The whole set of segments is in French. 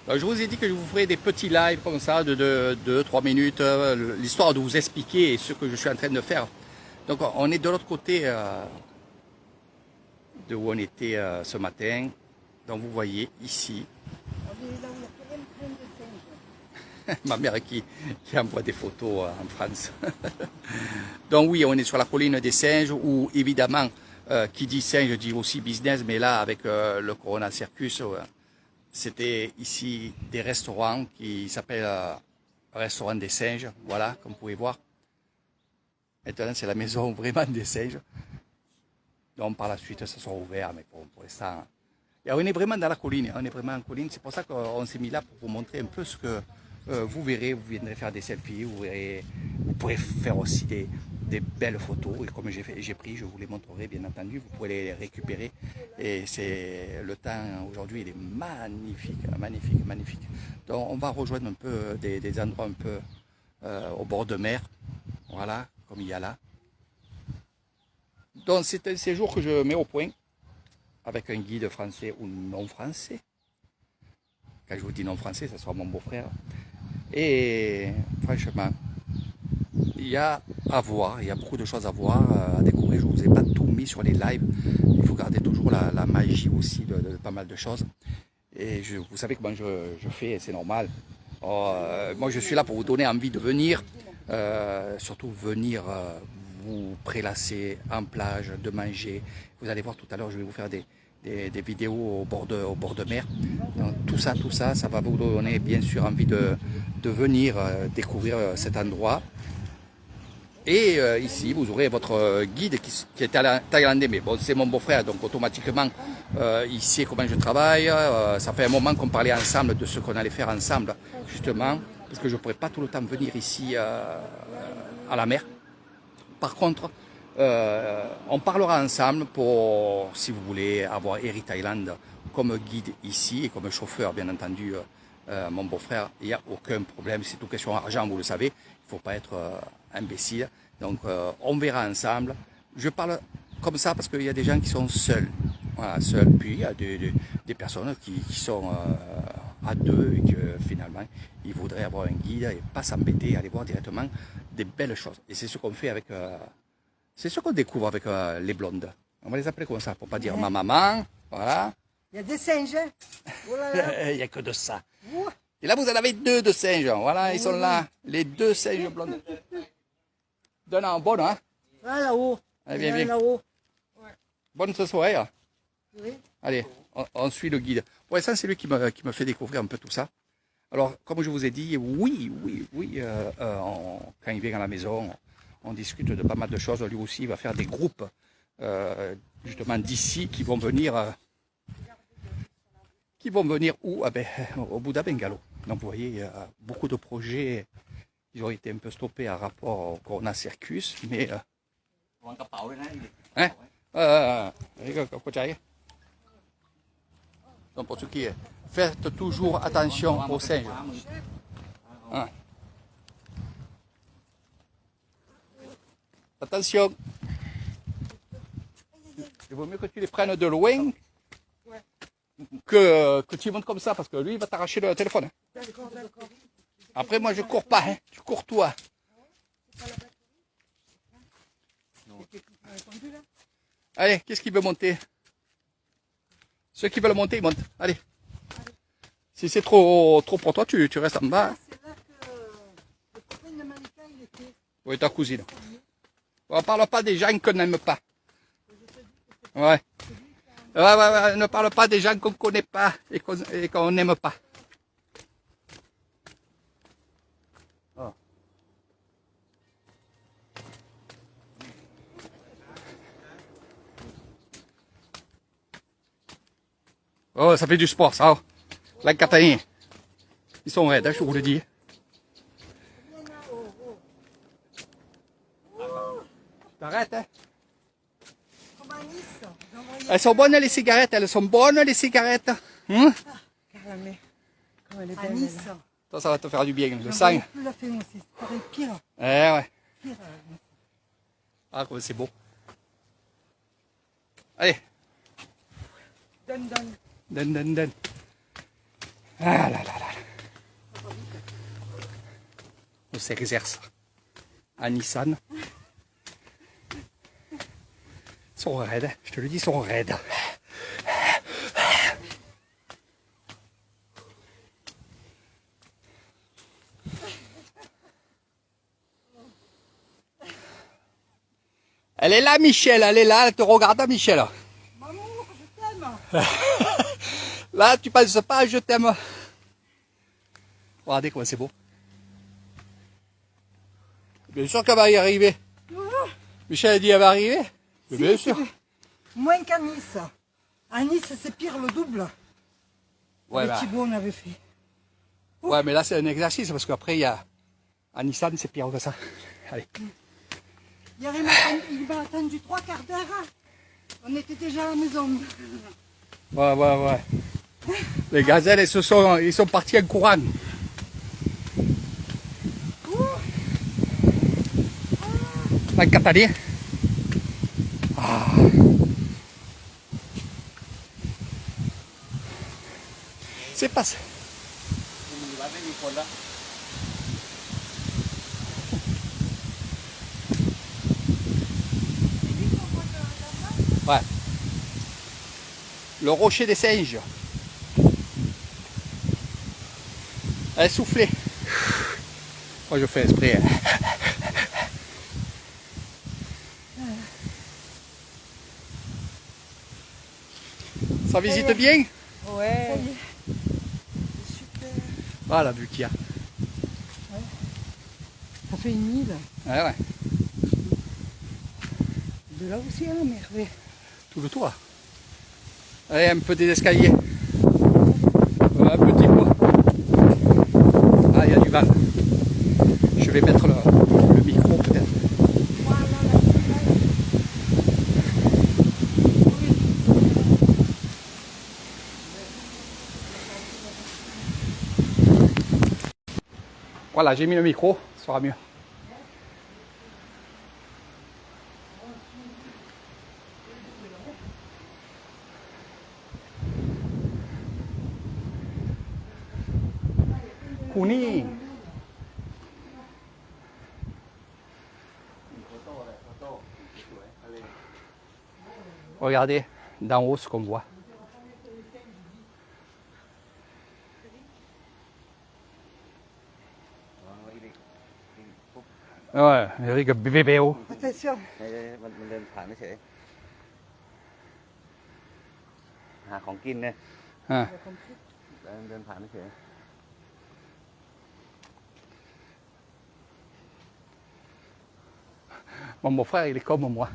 Alors, je vous ai dit que je vous ferai des petits lives comme ça de 2-3 minutes, l'histoire de vous expliquer ce que je suis en train de faire. Donc on est de l'autre côté de où on était ce matin. Donc vous voyez ici ma mère qui envoie des photos en France. Donc oui, on est sur la colline des singes où évidemment qui dit singe dit aussi business, mais là avec le Corona Circus, c'était ici des restaurants qui s'appellent Restaurant des singes, voilà, comme vous pouvez voir. Maintenant c'est la maison vraiment des singes. Donc par la suite ça sera ouvert, mais pour l'instant. Et on est vraiment dans la colline, on est vraiment en colline, c'est pour ça qu'on s'est mis là pour vous montrer un peu ce que vous verrez, vous viendrez faire des selfies, vous pourrez faire aussi des belles photos. Et comme j'ai pris, je vous les montrerai bien entendu, vous pourrez les récupérer. Et c'est le temps aujourd'hui, il est magnifique, magnifique, magnifique. Donc on va rejoindre un peu des endroits un peu au bord de mer, voilà, comme il y a là. Donc c'est un séjour que je mets au point avec un guide français ou non français. Quand je vous dis non français, ça sera mon beau-frère. Et franchement, il y a à voir, il y a beaucoup de choses à voir, à découvrir. Je ne vous ai pas tout mis sur les lives. Il faut garder toujours la magie aussi de pas mal de choses. Et vous savez comment je fais, c'est normal. Moi, je suis là pour vous donner envie de venir, surtout venir vous prélasser en plage, de manger. Vous allez voir tout à l'heure, je vais vous faire des vidéos au bord de mer. Donc, tout ça, ça va vous donner bien sûr envie de venir découvrir cet endroit. Et ici, vous aurez votre guide qui est thaïlandais, mais bon, c'est mon beau-frère, donc automatiquement, il sait comment je travaille. Ça fait un moment qu'on parlait ensemble de ce qu'on allait faire ensemble, justement, parce que je ne pourrais pas tout le temps venir ici à la mer. Par contre, on parlera ensemble pour, si vous voulez, avoir Eri Thaïlande comme guide ici et comme chauffeur, bien entendu, mon beau-frère, il n'y a aucun problème. C'est tout question d'argent, vous le savez. Il ne faut pas être imbécile. Donc, on verra ensemble. Je parle comme ça parce qu'il y a des gens qui sont seuls. Voilà, seuls. Puis, il y a des personnes qui sont à deux et que finalement, ils voudraient avoir un guide et pas s'embêter, aller voir directement des belles choses. Et c'est ce qu'on fait avec... c'est ce qu'on découvre avec les blondes. On va les appeler comme ça pour pas dire ma maman. Voilà. Il y a des singes. Oh là là. Il n'y a que de ça. Et là, vous en avez deux de singes. Voilà, ils sont là. Les deux singes blondes. Donne en bonne, hein? Ah, là-haut. Allez, viens, viens. Là-haut. Bonne ce soir. Hein? Oui. Allez, on suit le guide. Pour l'instant, c'est lui qui me fait découvrir un peu tout ça. Alors, comme je vous ai dit, oui, quand il vient à la maison, on discute de pas mal de choses. Lui aussi, il va faire des groupes, justement, d'ici, qui vont venir où? Ah ben, au Bouddha Bengalo. Donc, vous voyez, il y a beaucoup de projets. Ils ont été un peu stoppés à rapport au Corona Circus, mais... hein? Donc, pour ce qui est, faites toujours attention aux singes. Hein? Attention. Il vaut mieux que tu les prennes de loin que tu montes comme ça, parce que lui, il va t'arracher le téléphone. Hein. Après, moi, je cours pas, hein. Tu cours toi. Allez, qu'est-ce qui veut monter? Ceux qui veulent monter, ils montent. Allez. Si c'est trop pour toi, tu restes en bas. C'est là que le copain de Malika, il était. Oui, ta cousine. On ne parle pas des gens qu'on n'aime pas. Ouais. Ouais, ne parle pas des gens qu'on ne connaît pas et qu'on n'aime pas. Oh. Oh, ça fait du sport, ça. Oh. La Catanie. Ils sont raides, hein, je vous le dis. T'arrêtes, hein. Comme à Nice. Elles sont bonnes les cigarettes, elles sont bonnes les cigarettes. Hein? Caramel. Comme elle est belle. À Nice. Ça va te faire du bien, le sang. Plus la fait aussi. C'est pareil, pire. Eh ouais. Pire. Ah, comme c'est beau. Allez. Donne. Donne. Ah là là là. On s'exerce. À Nissan. Ils sont raides, je te le dis, ils sont raides. Elle est là, Michel, elle est là, elle te regarde, Michel. Maman, je t'aime. Là, tu penses pas, je t'aime. Regardez comment c'est beau. Bien sûr qu'elle va y arriver. Michel a dit qu'elle va arriver. Mais bien sûr. Moins qu'à Nice. À Nice, c'est pire, le double. Ouais, Avec bah, Thibaut, on avait fait. ouais, mais là, c'est un exercice parce qu'après, il y a. À Nissan, c'est pire que ça. Allez. Hier, il m'a attendu 3 quarts d'heure. On était déjà à la maison. Ouais, ouais, ouais. Les gazelles, ils sont partis en courant. La Catanie. Ah. C'est pas ça. Ouais. Le rocher des singes. Elle soufflait. Moi je fais exprès. Ça visite bien? Ouais. Ça y est. C'est super. Ah la vue qu'il y a. Ça fait une île. Ouais, ouais. De là aussi, à la mer, oui. Tout le tour là. Allez, un peu des escaliers. Un petit peu. Ah, il y a du vent. Je vais mettre le micro peut-être. Voilà, la Voilà, j'ai mis le micro, ça sera mieux. Kuni. Regardez d'en haut ce qu'on voit. Ouais, Eric BBO. Attention. มันเดินผ่านเฉยหาของกินเนี่ย Hein. เดินผ่านเฉย Mon beau-frère, il est comme moi.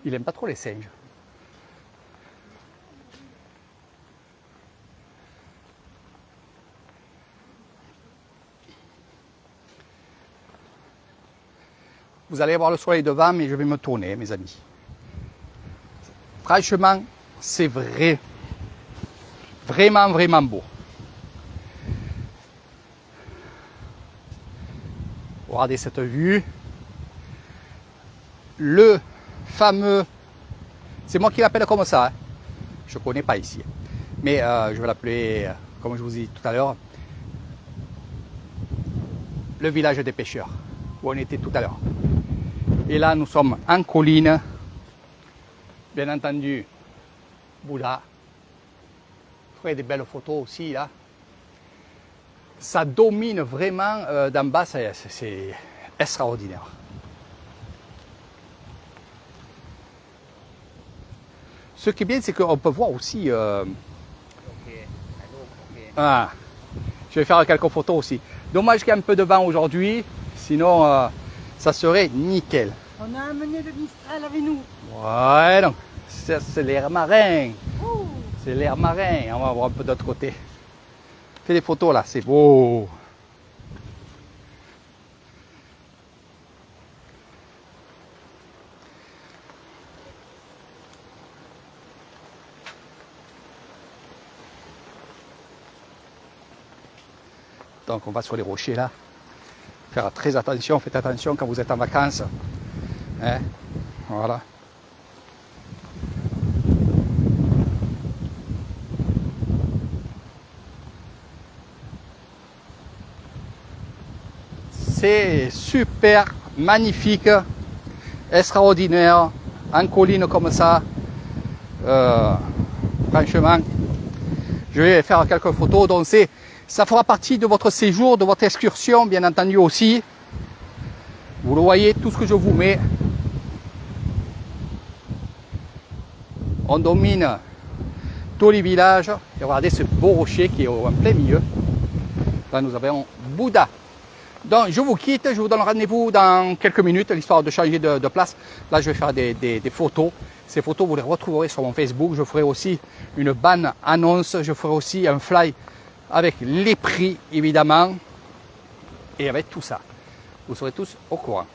Il aime pas trop les singes. Vous allez avoir le soleil devant, mais je vais me tourner, mes amis. Franchement, c'est vrai. Vraiment, vraiment beau. Regardez cette vue. Le fameux... C'est moi qui l'appelle comme ça. Hein. Je ne connais pas ici. Mais je vais l'appeler, comme je vous ai dit tout à l'heure, le village des pêcheurs, où on était tout à l'heure. Et là, nous sommes en colline. Bien entendu, Bouddha. Vous ferez des belles photos aussi, là. Ça domine vraiment d'en bas, c'est extraordinaire. Ce qui est bien, c'est qu'on peut voir aussi... โอเคถ่ายรูปโอเค ah, je vais faire quelques photos aussi. Dommage qu'il y ait un peu de vent aujourd'hui, sinon ça serait nickel. On a amené le Mistral avec nous. Ouais, donc, c'est l'air marin. Oh. C'est l'air marin. On va voir un peu d'autre côté. Fais des photos là, c'est beau. Donc on va sur les rochers là. Faire très attention, faites attention quand vous êtes en vacances. Hein, voilà. C'est super magnifique, extraordinaire, en colline comme ça. Franchement, je vais faire quelques photos. Donc ça fera partie de votre séjour, de votre excursion, bien entendu aussi. Vous le voyez, tout ce que je vous mets. On domine tous les villages. Et regardez ce beau rocher qui est en plein milieu. Là, nous avons Bouddha. Donc, je vous quitte. Je vous donne rendez-vous dans quelques minutes, l'histoire de changer de place. Là, je vais faire des photos. Ces photos, vous les retrouverez sur mon Facebook. Je ferai aussi une banne annonce. Je ferai aussi un fly avec les prix, évidemment. Et avec tout ça, vous serez tous au courant.